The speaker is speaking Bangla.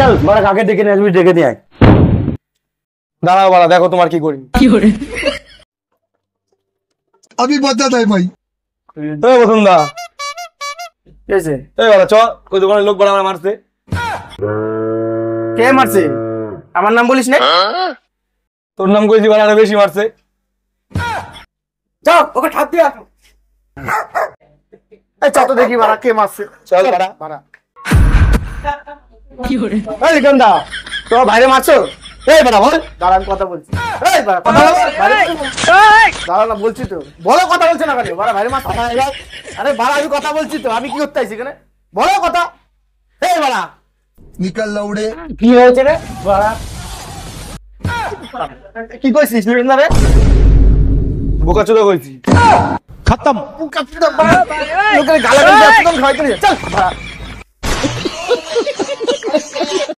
চল বড় কাকে ডেকে নিয়ে আসবি, ডেকে নিয়ে আয়। দাঁড়াও বাড়া, দেখো তোমার কি করি। अभी बता है भाई। এই বসুন্ধা, কি হয়েছে? এই বাড়া চ, ওই দোকানের লোক বাড়া আমার মারছে। কে মারছে? আমার নাম বলিস না? তোর নাম কইছি বাড়া, আরো বেশি মারছে। চল ওকে ঠাপ দিয়ে আসো। এই চল তো দেখি বাড়া কে মারছে। চল বাড়া। বাড়া এই গন্দা, তো বাইরে মারছো? এই বাড়া বল। দাঁড়া আমি কথা বলছি। এই বাড়া কথা বল। দাঁড়া না বলছি তো, বলো কথা বলছো না কেন? বাড়া বাইরে মারছো। আরে বাড়া আমি কথা বলছি তো, আমি কি করতে আইছি এখানে? বলো কথা। এই বাড়া निकल लौड़े। কি হয়েছে রে বাড়া? কি কইছিস তুই না রে? বোকাচোদা কইছি। খতম। লোকের গালাগালি একদম খাইতে নিয়ে চল বাড়া।